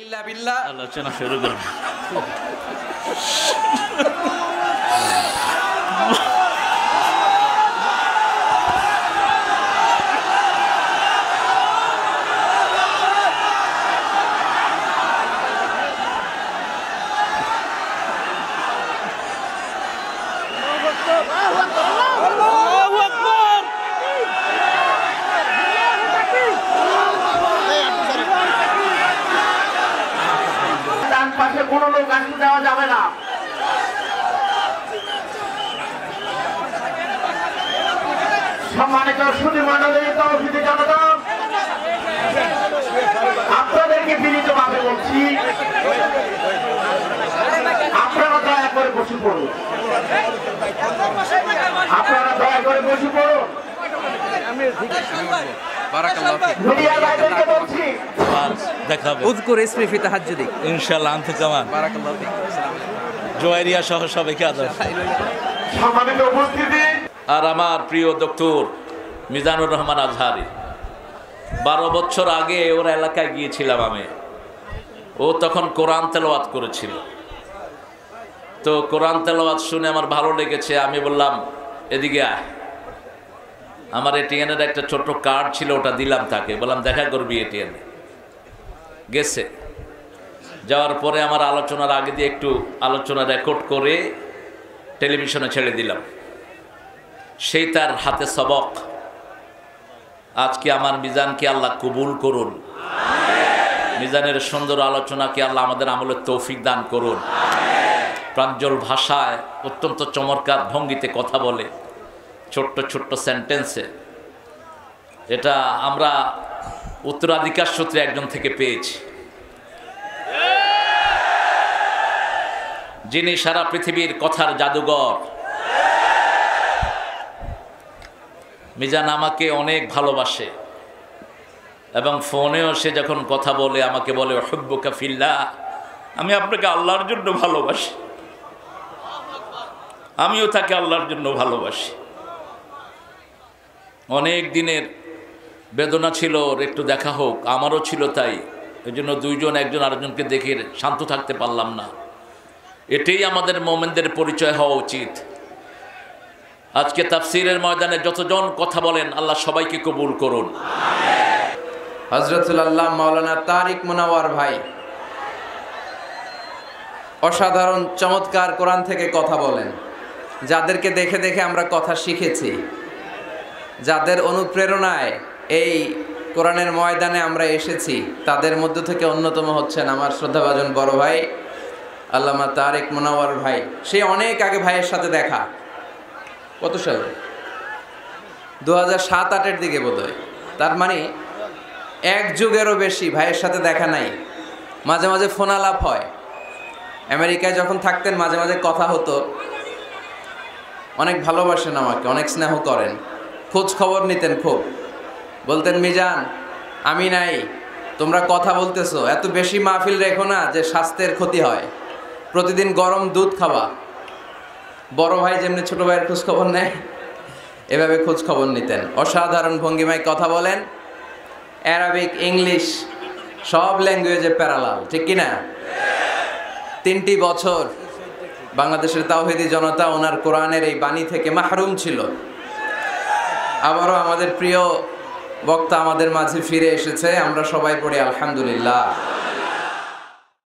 ইল্লা বিল্লাহ আলোচনা শুরু করুন। কোনো লোক আসতে দেওয়া যাবে না। সম্মানিত সুধীমণ্ডলী, তৌহিদি জনতা, আপনাদেরকে বিনীতভাবে বলছি, আপনারা দয়া করে বসে পড়ুন। আপনারা দয়া করে বসে পড়ুন। মিডিয়ার ভাইদেরকে বলছি, দেখাবে উযকুর ইসমি ফি তাহাজ্জুদি। ইনশাআল্লাহ। আনতে কামান জোয়ারিয়া সহ সবাইকে আদর। সম্মানিত উপস্থিতি, আর আমার প্রিয় ডক্টর মিজানুর রহমান আজহারি, 12 বছর আগে ওর এলাকায় গিয়েছিলাম আমি। ও তখন কোরআন তেলাওয়াত করেছিল। তো কোরআন তেলাওয়াত শুনে আমার ভালো লেগেছে। আমি বললাম এদিকে আয়। আমার এটিএনের একটা ছোট্ট কার্ড ছিল, ওটা দিলাম তাকে, বললাম দেখা করবি এটিএনে। গেছে। যাওয়ার পরে আমার আলোচনার আগে দিয়ে একটু আলোচনা রেকর্ড করে টেলিভিশনে ছেড়ে দিলাম। সেই তার হাতে সবক। আজকে আমার মিজানকে আল্লাহ কবুল করুন। মিজানের সুন্দর আলোচনাকে আল্লাহ আমাদের আমলের তৌফিক দান করুন। প্রাঞ্জল ভাষায় অত্যন্ত চমৎকার ভঙ্গিতে কথা বলে, ছোট্ট ছোট্ট সেন্টেন্সে। এটা আমরা উত্তরাধিকার সূত্রে একজন থেকে পেয়েছি, যিনি সারা পৃথিবীর কথার জাদুঘর। মিজান আমাকে অনেক ভালোবাসে এবং ফোনেও সে যখন কথা বলে আমাকে বলে উহিব্বুকা ফিল্লাহ, আমি আপনাকে আল্লাহর জন্য ভালোবাসি। আমিও তাকে আল্লাহর জন্য ভালোবাসি। অনেক দিনের বেদনা ছিল ওর, একটু দেখা হোক, আমারও ছিল তাই। এই জন্য দুইজন একজন আরেকজনকে দেখে শান্ত থাকতে পারলাম না। এটাই আমাদের মোমেনদের পরিচয় হওয়া উচিত। আজকে তাফসীরের ময়দানে যতজন কথা বলেন, আল্লাহ সবাইকে কবুল করুন। হযরতুল আল্লাহ মাওলানা তারিক মুনাওয়ার ভাই অসাধারণ চমৎকার কোরআন থেকে কথা বলেন। যাদেরকে দেখে দেখে আমরা কথা শিখেছি, যাদের অনুপ্রেরণায় এই কোরআনের ময়দানে আমরা এসেছি, তাদের মধ্য থেকে অন্যতম হচ্ছেন আমার শ্রদ্ধাভাজন বড় ভাই আল্লামা তারিক মুনাওয়ার ভাই। সে অনেক আগে ভাইয়ের সাথে দেখা, কত সালে, 2007-08 দিকে বোধহয়। তার মানে এক যুগেরও বেশি ভাইয়ের সাথে দেখা নাই। মাঝে মাঝে ফোন আলাপ হয়। আমেরিকায় যখন থাকতেন মাঝে মাঝে কথা হতো। অনেক ভালোবাসেন আমাকে, অনেক স্নেহ করেন, খোঁজ খবর নিতেন খুব। বলতেন, মিজান আমি নাই, তোমরা কথা বলতেছো, এত বেশি মাহফিল রেখো না যে স্বাস্থ্যের ক্ষতি হয়। প্রতিদিন গরম দুধ খাওয়া। বড় ভাই যেমনি ছোট ভাইয়ের খোঁজ খবর নেয়, এভাবে খোঁজ খবর নিতেন। অসাধারণ ভঙ্গিমায় কথা বলেন। অ্যারাবিক, ইংলিশ সব ল্যাঙ্গুয়েজে প্যারালাল, ঠিক কিনা? 3টি বছর বাংলাদেশের তাওহীদি জনতা ওনার কোরআনের এই বাণী থেকে মাহরুম ছিল। আবারও আমাদের প্রিয় বক্তা আমাদের মাঝে ফিরে এসেছে। আমরা সবাই পড়ি আলহামদুলিল্লাহ।